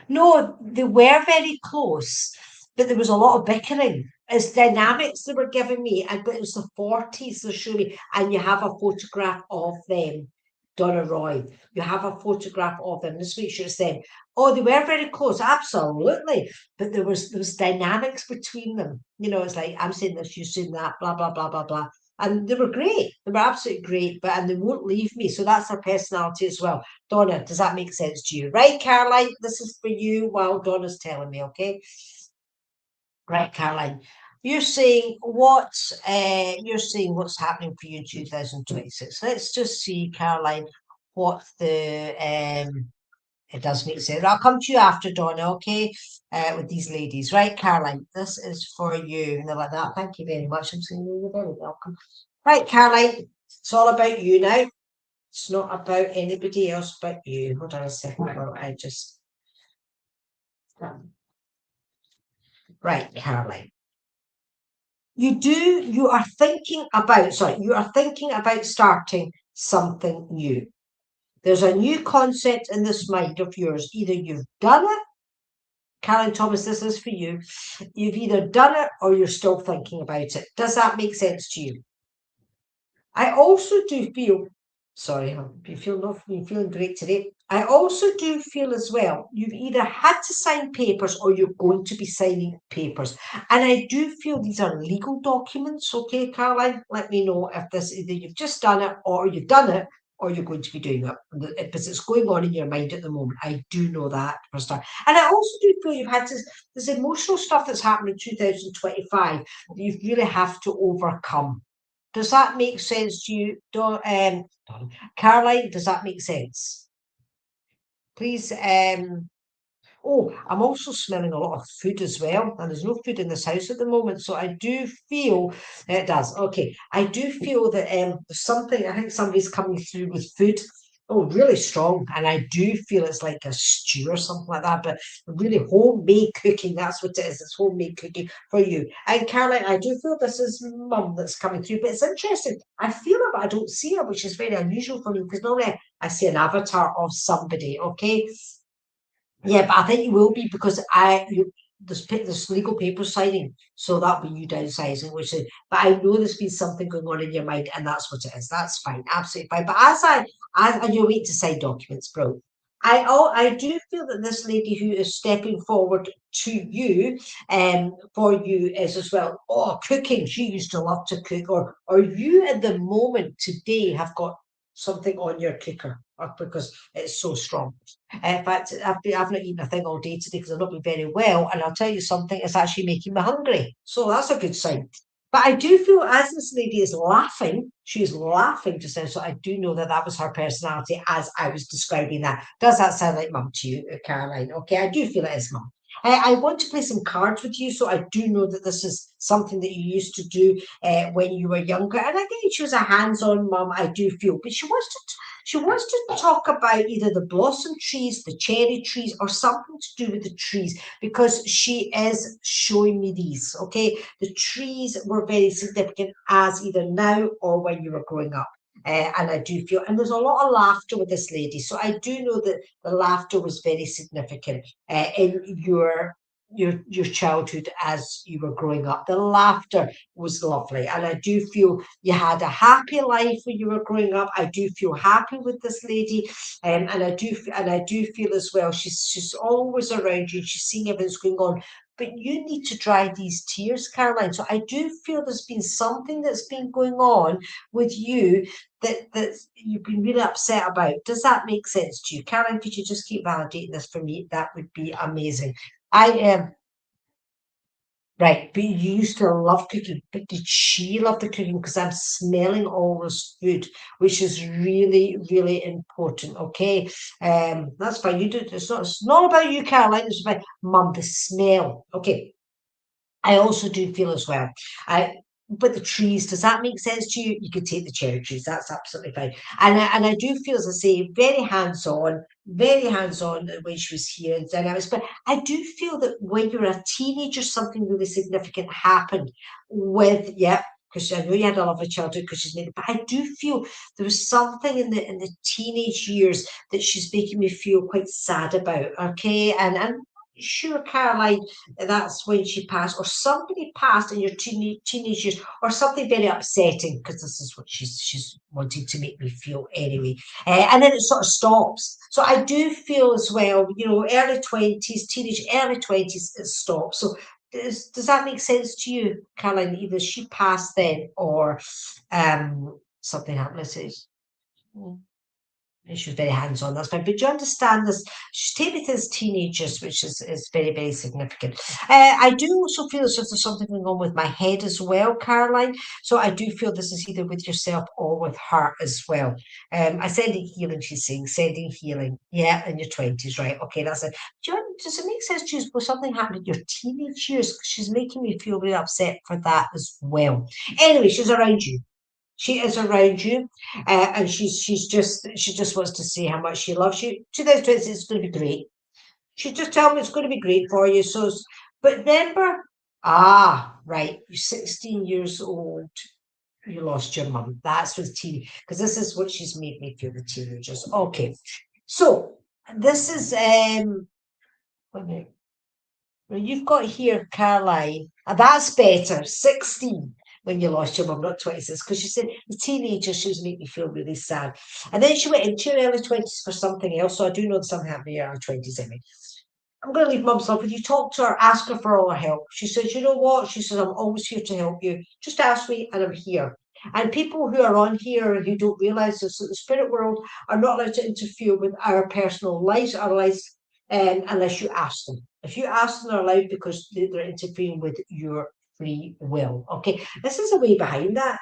No, they were very close, but there was a lot of bickering. It's dynamics they were giving me, but it was the 40s they're showing me, and you have a photograph of them, Donna Roy. You have a photograph of them. Let's make sure it's them. Oh, they were very close, absolutely. But there was dynamics between them. You know, it's like I'm saying this, you're saying that, blah blah blah blah blah. And they were great. They were absolutely great, and they won't leave me. So that's their personality as well. Donna, does that make sense to you? Right, Caroline? This is for you while Donna's telling me, okay? Right, Caroline. You're saying what's happening for you in 2026. Let's just see, Caroline, what the it does make sense. I'll come to you after, Donna, okay? With these ladies. Right, Caroline, this is for you. And they're like that. Thank you very much. I'm saying you're very welcome. Right, Caroline, it's all about you now. It's not about anybody else but you. Hold on a second. Well, right, Caroline. You are thinking about starting something new. There's a new concept in this mind of yours. Either you've done it, Caroline Thomas, this is for you. You've either done it or you're still thinking about it. Does that make sense to you? I also do feel, sorry, I've been feeling great today. I also do feel as well, you've either had to sign papers or you're going to be signing papers. And I do feel these are legal documents. Okay, Caroline, let me know if this, either you've just done it or you've done it or you're going to be doing it. Because it's going on in your mind at the moment. I do know that for a start. And I also do feel you've had this emotional stuff that's happened in 2025 that you really have to overcome. Does that make sense to you, Caroline? Does that make sense? Please. Oh, I'm also smelling a lot of food as well, and there's no food in this house at the moment. So I do feel it does. Okay, I do feel that there's something. I think somebody's coming through with food. Oh, really strong, and I do feel it's like a stew or something like that. But really homemade cooking. That's what it is. It's homemade cooking for you. And Caroline, I do feel this is Mum that's coming through. But it's interesting. I feel her, but I don't see her, which is very unusual for me because normally I see an avatar of somebody. Okay, yeah, but I think you will be because there's legal paper signing, so that'll be you downsizing, which is. But I know there's been something going on in your mind, and that's what it is. That's fine, absolutely fine. But as and you wait to sign documents, bro. I do feel that this lady who is stepping forward to you, for you is as well. Oh, cooking. She used to love to cook, or you at the moment today have got something on your cooker, because it's so strong. In fact, I've not eaten a thing all day today because I've not been very well. And I'll tell you something, it's actually making me hungry. So that's a good sign. But I do feel as this lady is laughing, she's laughing just now. So I do know that that was her personality as I was describing that. Does that sound like Mum to you, Caroline? Okay, I do feel it is Mum. I want to play some cards with you. So I do know that this is something that you used to do when you were younger. And I think she was a hands-on mum, I do feel. But she wants to talk about either the blossom trees, the cherry trees, or something to do with the trees because she is showing me these. Okay, the trees were very significant as either now or when you were growing up. And I do feel, and there's a lot of laughter with this lady. So I do know that the laughter was very significant in your childhood as you were growing up. The laughter was lovely, and I do feel you had a happy life when you were growing up. I do feel happy with this lady, and I do feel as well. She's always around you. She's seeing everything's going on. But you need to dry these tears, Caroline. So I do feel there's been something that's been going on with you that you've been really upset about. Does that make sense to you, Caroline? Could you just keep validating this for me? That would be amazing. I am. Right, but you used to love cooking, but did she love the cooking? Because I'm smelling all this food, which is really, really important. Okay, that's fine. You do. It's not about you, Caroline. It's about Mum. The smell. Okay, I also do feel as well. I but the trees, does that make sense to you? You could take the cherry trees, that's absolutely fine. And I do feel, as I say, very hands-on when she was here and dynamics. But I do feel that when you're a teenager, something really significant happened with, yeah. Because I know you had a lovely childhood because she's made it, but I do feel there was something in the teenage years that she's making me feel quite sad about. Okay, and sure, Caroline, that's when she passed, or somebody passed in your teenage years, or something very upsetting, because this is what she's wanting to make me feel anyway. And then it sort of stops. So I do feel as well, early 20s, teenage, early 20s, it stops. So does that make sense to you, Caroline? Either she passed then, or something happened. It says. And she was very hands-on, that's fine. But do you understand this? She's taken it as teenagers, which is very, very significant. I do also feel as if there's something going on with my head as well, Caroline. So I do feel this is either with yourself or with her as well. I sending healing, she's saying, sending healing. Yeah, in your 20s, right? Okay, that's it. Does it make sense to you? Well, something happened in your teenage years? She's making me feel really upset for that as well. Anyway, she's around you. She is around you, and she just wants to say how much she loves you. 2020 is going to be great. She just tell me it's going to be great for you. But remember, right, you're 16 years old. You lost your mum. That's with teen, because this is what she's made me feel, the teenagers. Okay, so this is wait a minute. Well, you've got here, Caroline, and that's better. 16 when you lost your mum, not 26, because she said the teenager, she was making me feel really sad. And then she went into her early 20s for something else. So I do know that something happened in her early 20s anyway. I'm going to leave Mum's love with you. Talk to her, ask her for all her help. She says, you know what? She says, I'm always here to help you. Just ask me, and I'm here. And people who are on here who don't realize this, that the spirit world are not allowed to interfere with our personal lives, our lives, unless you ask them. If you ask them, they're allowed because they're interfering with your free will. Okay, this is a way behind that.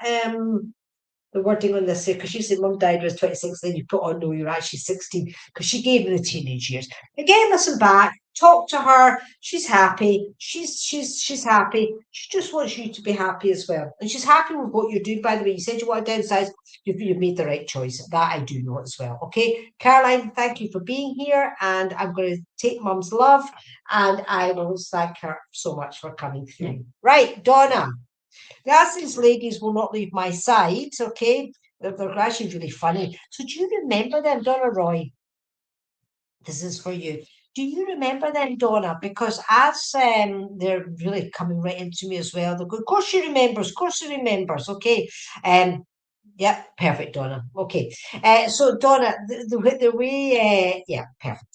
The wording on this here, because you said mum died when I was 26, then you put on, no, you're actually 16, because she gave me the teenage years. Again, listen back, talk to her. She's happy. She's happy. She just wants you to be happy as well. And she's happy with what you're doing, by the way. You said you want to downsize. You've made the right choice. That I do know as well. Okay, Caroline, thank you for being here. And I'm going to take mum's love, and I will thank her so much for coming through. Right, Donna. As these ladies will not leave my side, okay? They're actually really funny. So do you remember them, Donna Roy? This is for you. Do you remember them, Donna? Because as they're really coming right into me as well, they're going, of course she remembers, of course she remembers, okay? Yeah, perfect, Donna. Okay. So, Donna, the way, yeah, perfect.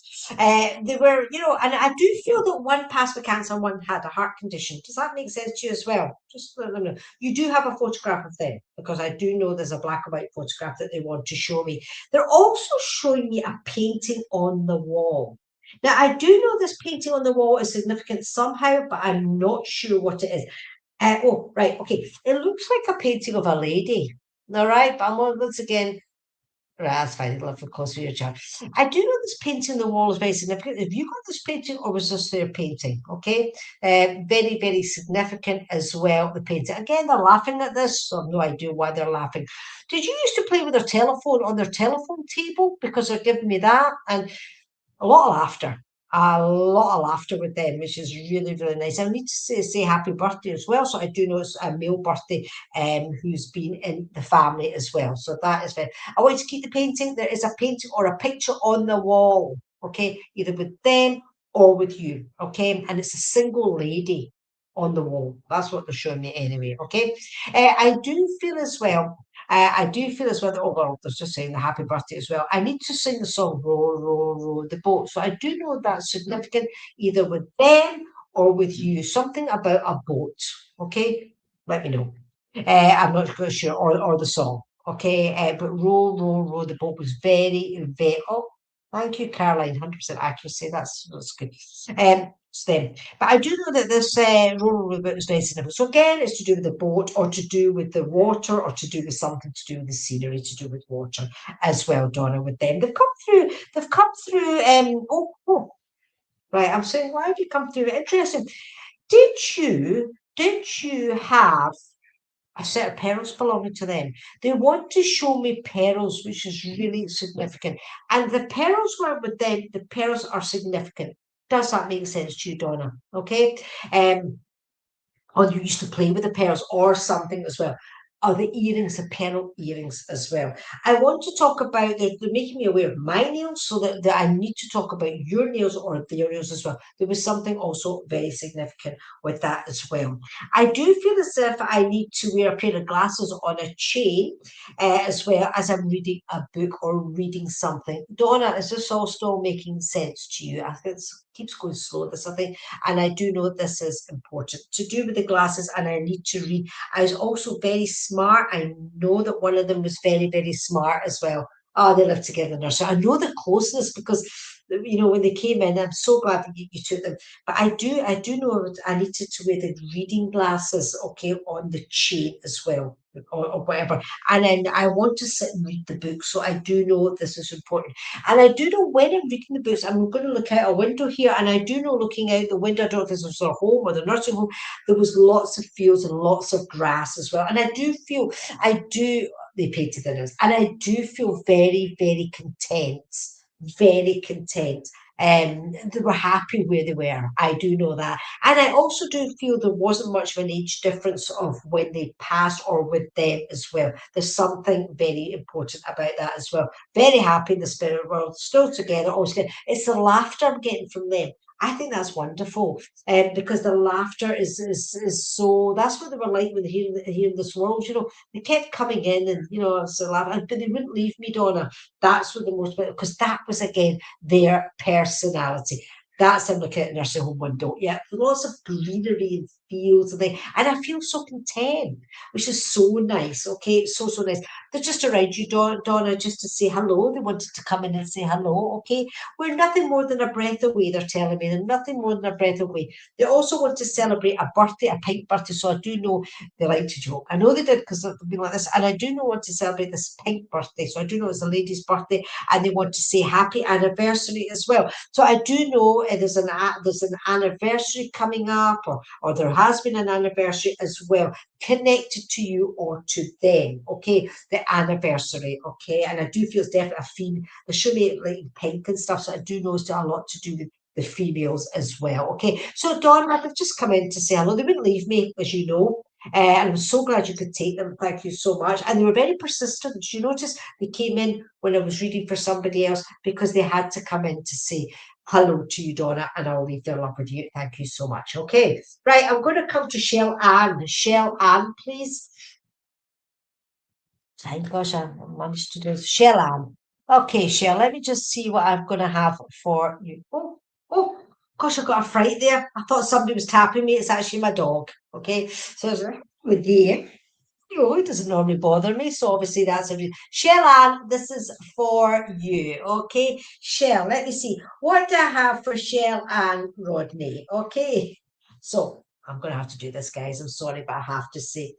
They were, and I do feel that one passed with cancer and one had a heart condition. Does that make sense to you as well? Just let them know. You do have a photograph of them because I do know there's a black and white photograph that they want to show me. They're also showing me a painting on the wall. Now, I do know this painting on the wall is significant somehow, but I'm not sure what it is. Oh, right. Okay. It looks like a painting of a lady. All right. But I'm once again, right, that's fine. It'll have to close for your child. I do know this painting on the wall is very significant. Have you got this painting or was this their painting? Okay. Very, very significant as well, the painting. Again, they're laughing at this, so I've no idea why they're laughing. Did you used to play with their telephone on their telephone table? Because they're giving me that. And a lot of laughter, a lot of laughter with them, which is really, really nice. I need to say happy birthday as well. So I do know it's a male birthday who's been in the family as well. So that is very, I want you to keep the painting. There is a painting or a picture on the wall, okay, either with them or with you, okay, and it's a single lady on the wall. That's what they're showing me anyway, okay. I do feel as well that, oh, well, there's just saying the happy birthday as well. I need to sing the song Row, Row, Row the Boat. So I do know that's significant either with them or with you. Something about a boat. Okay? Let me know. I'm not quite sure. Or the song. Okay? But Row, Row, Row the Boat was very, very. Oh, thank you, Caroline. 100% accuracy. That's good. It's them. But I do know that this rural river is very significant. So again, it's to do with the boat or to do with the water or to do with something to do with the scenery, to do with water as well, Donna, with them. They've come through, right, I'm saying, why have you come through? Interesting. Did you have a set of pearls belonging to them? They want to show me pearls, which is really significant. And the pearls were with them, the pearls are significant. Does that make sense to you, Donna? Okay. Or you used to play with the pearls or something as well. Or the earrings, the pearl earrings as well. I want to talk about, they're making me aware of my nails, so that I need to talk about your nails or their nails as well. There was something also very significant with that as well. I do feel as if I need to wear a pair of glasses on a chain as well as I'm reading a book or reading something. Donna, is this all still making sense to you? I think it keeps going slow, this, I think. And I do know this is important to do with the glasses, and I need to read. I was also very smart. I know that one of them was very, very smart as well. Oh, they live together now. So I know the closeness because when they came in, I'm so glad that you took them. But I do know that I needed to wear the reading glasses, okay, on the chain as well. Or whatever, and then I want to sit and read the book, so I do know this is important. And I do know when I'm reading the books, I'm going to look out a window here, and I do know looking out the window, I don't know if this was a home or the nursing home, there was lots of fields and lots of grass as well. And they painted in us, and I do feel very, very content, very content. They were happy where they were. I do know that. And I also do feel there wasn't much of an age difference of when they passed or with them as well. There's something very important about that as well. Very happy in the spirit world, still together, always together. It's the laughter I'm getting from them. I think that's wonderful, because the laughter is so. That's what they were like when here in this world. They kept coming in and so laughing, but they wouldn't leave me, Donna. That's what the most, because that was again their personality. That's I'm looking at the nursing home window. Yeah, lots of greenery and fields and things. And I feel so content, which is so nice. Okay, it's so, so nice. They're just around you, Donna, just to say hello. They wanted to come in and say hello. Okay, we're nothing more than a breath away, they're telling me. They're nothing more than a breath away. They also want to celebrate a birthday, a pink birthday. So I do know they like to joke. I know they did because they've been like this. And I do know want to celebrate this pink birthday. So I do know it's a lady's birthday and they want to say happy anniversary as well. So I do know there's an anniversary coming up, or there has been an anniversary as well, connected to you or to them. Okay, the anniversary. Okay, and I do feel it's definitely a theme. They show me like pink and stuff, so I do know it's got a lot to do with the females as well. Okay, so Dawn, I've just come in to say hello. They wouldn't leave me, as you know. And I'm so glad you could take them. Thank you so much. And they were very persistent. Did you notice they came in when I was reading for somebody else because they had to come in to say hello to you, Donna, and I'll leave their love with you. Thank you so much. Okay, right. I'm going to come to Shell Ann. Shell Ann, please. Thank gosh, I managed to do this. Shell Ann. Okay, Shell, let me just see what I'm going to have for you. Oh, gosh, I got a fright there. I thought somebody was tapping me. It's actually my dog. Okay, so with the oh, it doesn't normally bother me, so obviously that's a reason. Shell Ann, this is for you, okay? Shell, let me see. What do I have for Shell Ann Rodney? Okay, so I'm going to have to do this, guys. I'm sorry, but I have to say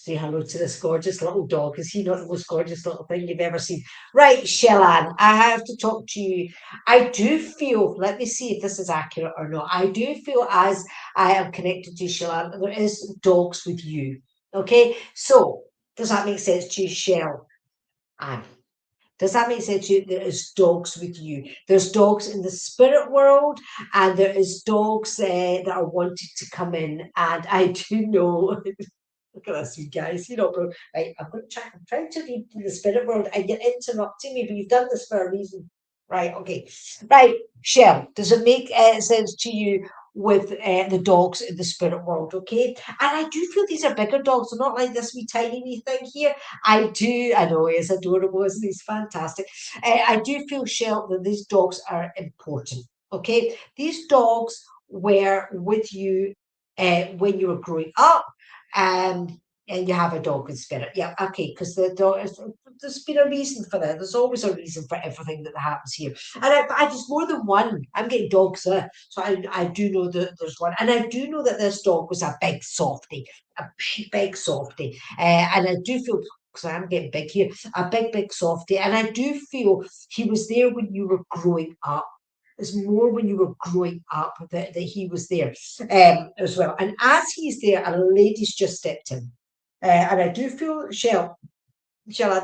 hello to this gorgeous little dog. Is he not the most gorgeous little thing you've ever seen? Right, Shellan, I have to talk to you. I do feel, let me see if this is accurate or not. I do feel as I am connected to Shellan, there is dogs with you. Okay, so does that make sense to you, Shell? Aye. Does that make sense to you? There is dogs with you. There's dogs in the spirit world, and there is dogs that are wanting to come in. And I do know look at this, you guys. You know, bro. Right, I'm trying to read the spirit world, and you're interrupting me, but you've done this for a reason. Right, okay. Right, Shell, does it make sense to you with the dogs in the spirit world? Okay. And I do feel these are bigger dogs. They're not like this wee tiny wee thing here. I know he's adorable, isn't he? He's fantastic. I do feel, Shell, that these dogs are important. Okay. These dogs were with you when you were growing up and you have a dog in spirit. Yeah, okay, because there's been a reason for that. There's always a reason for everything that happens here. And I just more than one. I'm getting dogs there. So I do know that there's one. And I do know that this dog was a big softie, a big softie. And I do feel, because I'm getting big here, a big softie. And I do feel he was there when you were growing up. It's more when you were growing up that he was there as well. And as he's there, a lady's just stepped in. And I do feel, Shella,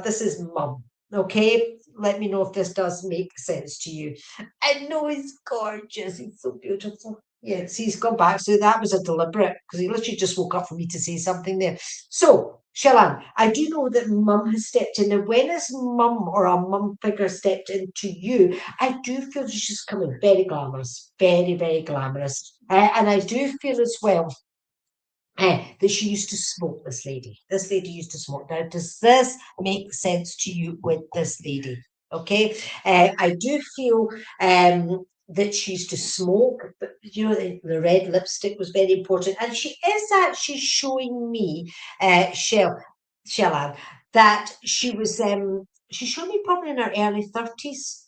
this is mum. Okay, let me know if this does make sense to you. I know he's gorgeous. He's so beautiful. Yes, he's gone back. So that was a deliberate because he literally just woke up for me to say something there. So, Shellan, I do know that mum has stepped in. And when his mum or a mum figure stepped into you, I do feel she's coming very glamorous, very glamorous. And I do feel as well that she used to smoke, this lady. This lady used to smoke. Now, does this make sense to you with this lady? Okay. I do feel that she used to smoke, but you know, the red lipstick was very important. And she is actually showing me, Shellan, that she showed me probably in her early 30s.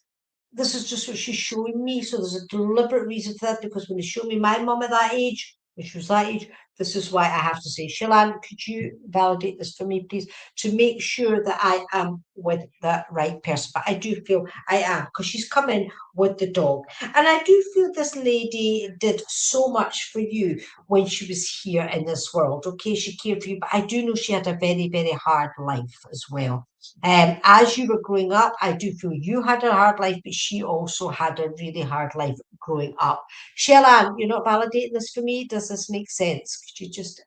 This is just what she's showing me. So there's a deliberate reason for that because when they show me my mum at that age, when she was that age, this is why I have to say, Shillan, could you validate this for me, please, to make sure that I am with the right person? But I do feel I am because she's come in with the dog. And I do feel this lady did so much for you when she was here in this world. Okay, she cared for you, but I do know she had a very hard life as well. As you were growing up, I do feel you had a hard life, but she also had a really hard life growing up. Shellan, you're not validating this for me. Does this make sense? Could you just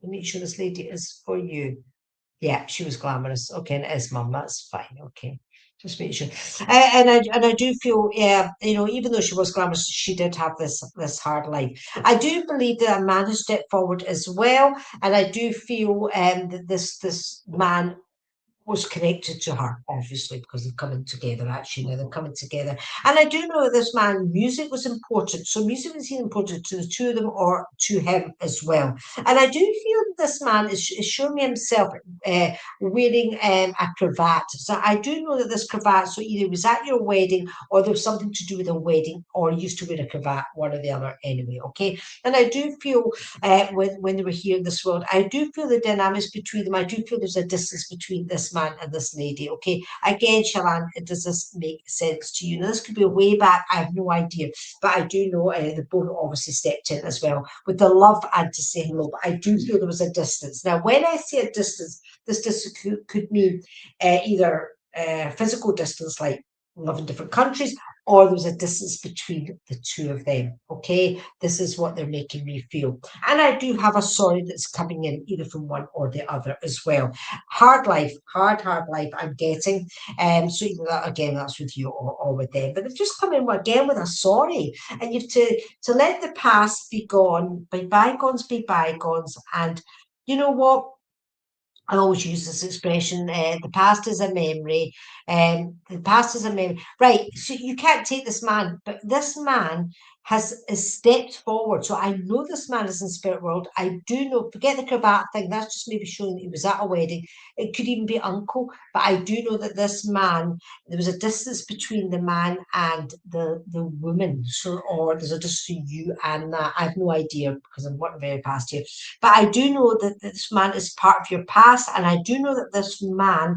make sure this lady is for you? Yeah, she was glamorous. Okay, and it is mum. That's fine. Okay. Just make sure. And I do feel, yeah, you know, even though she was glamorous, she did have this hard life. I do believe that a man has stepped forward as well, and I do feel that this man was connected to her, obviously, because they're coming together. Actually, now they're coming together. And I do know that this man, music was important. So music was important to the two of them or to him as well. And I do feel that this man is showing me himself wearing a cravat. So I do know that this cravat, so either it was at your wedding or there was something to do with a wedding, or he used to wear a cravat, one or the other anyway, okay? And I do feel when they were here in this world, I do feel the dynamics between them. I do feel there's a distance between this man and this lady, okay? Again, Shalan, does this make sense to you? Now, this could be way back, I have no idea, but I do know the both obviously stepped in as well with the love and to say hello, but I do feel there was a distance. Now, when I say a distance, this distance could mean either physical distance, like love in different countries, or there's a distance between the two of them. Okay, this is what they're making me feel. And I do have a sorry that's coming in either from one or the other as well. Hard life, hard life I'm getting. So either that again, that's with you or with them. But they've just come in again with a sorry. And you've to let the past be gone, by bygones be bygones. And you know what? I always use this expression, the past is a memory. The past is a memory. Right, so you can't take this man, but this man has stepped forward. So I know this man is in spirit world. I do know, forget the cravat thing, that's just maybe showing that he was at a wedding. It could even be uncle, but I do know that this man, there was a distance between the man and the woman. So, or there's a distance between you and that. I have no idea because I'm working very past here. But I do know that this man is part of your past, and I do know that this man,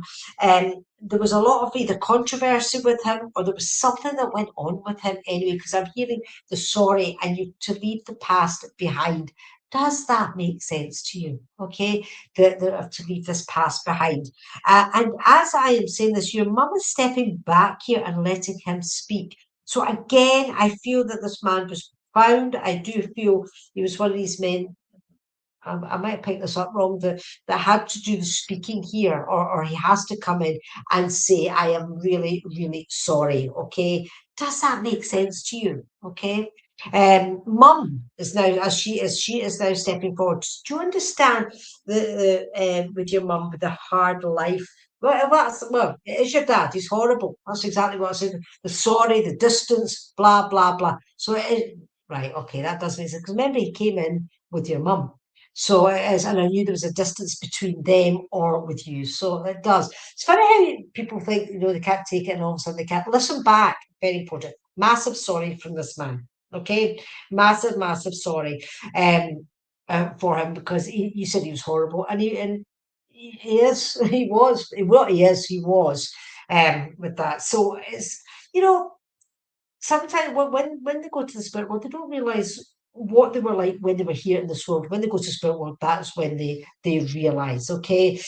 there was a lot of either controversy with him or there was something that went on with him anyway, because I'm hearing the sorry and you to leave the past behind. Does that make sense to you? Okay, to leave this past behind. And as I am saying this, your mum is stepping back here and letting him speak. So again, I feel that this man was found. I do feel he was one of these men, I might pick this up wrong, that had to do the speaking here, or he has to come in and say, I am really, really sorry. Okay. Does that make sense to you? Okay. Mum is now, as she is now stepping forward. Do you understand with your mum, with the hard life? Well, it's your dad. He's horrible. That's exactly what I said. The sorry, the distance, blah, blah, blah. So, right, okay, that does make sense. Because remember, he came in with your mum. So it is, and I knew there was a distance between them or with you. So it does. It's funny how people think, they can't take it and all of a sudden they can't. Listen back. Very important. Massive sorry from this man. Okay. Massive, massive sorry for him, because you said he was horrible. And he is, he was, what he was with that. So it's, sometimes when they go to the spirit world, they don't realize what they were like when they were here in this world. When they go to spirit world, that's when they realize. Okay,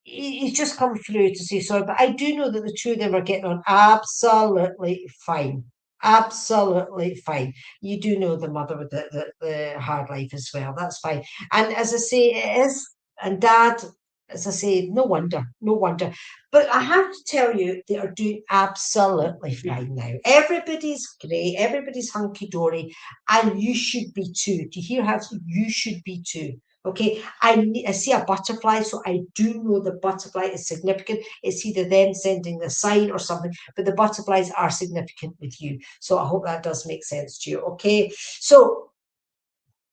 he's just come through to say sorry, but I do know that the two of them are getting on absolutely fine. Absolutely fine. You do know the mother with the hard life as well. That's fine. And as I say, it is, and dad, as I say, no wonder, no wonder. But I have to tell you, they are doing absolutely fine now. Everybody's great, everybody's hunky dory, and you should be too. Do you hear how you should be too? Okay, I see a butterfly, so I do know the butterfly is significant. It's either them sending the sign or something, but the butterflies are significant with you. So I hope that does make sense to you. Okay, so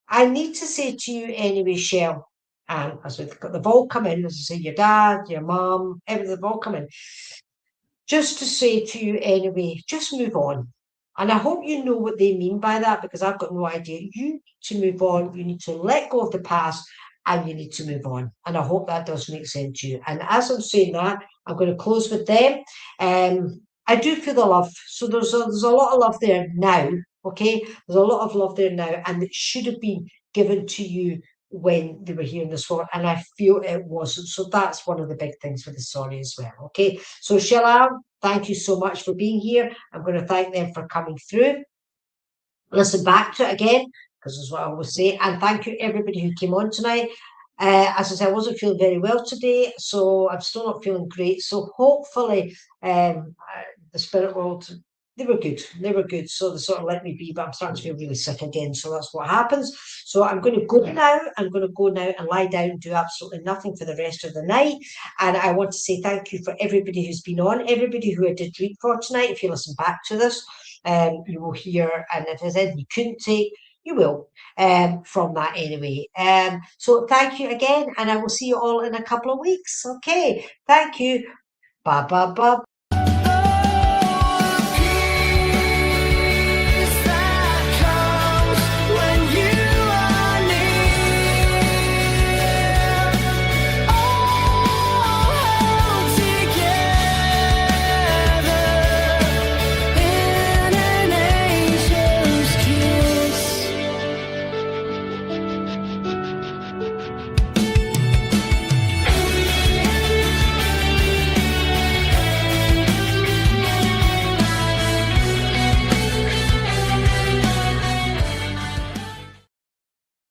I need to say to you anyway, Shell, and as we've got, they've all come in, as I say, your dad, your mum, everything, they've all come in. Just to say to you anyway, just move on. And I hope you know what they mean by that, because I've got no idea. You need to move on. You need to let go of the past and you need to move on. And I hope that does make sense to you. And as I'm saying that, I'm going to close with them. I do feel the love. So there's a lot of love there now. Okay. There's a lot of love there now. And it should have been given to you when they were here in this world, and I feel it wasn't. So that's one of the big things with the sorry as well. Okay, so Shalal, thank you so much for being here. I'm going to thank them for coming through. Listen back to it again, because that's what I always say. And thank you everybody who came on tonight. As I said, I wasn't feeling very well today, so I'm still not feeling great. So hopefully the spirit world, They were good. They were good. So they sort of let me be, but I'm starting to feel really sick again. So that's what happens. So I'm going to go now. I'm going to go now and lie down and do absolutely nothing for the rest of the night. And I want to say thank you for everybody who's been on, everybody who I did read for tonight. If you listen back to this, you will hear, and if there's anything you couldn't take, you will from that anyway. So thank you again, and I will see you all in a couple of weeks. Okay. Thank you. Bye bye bye.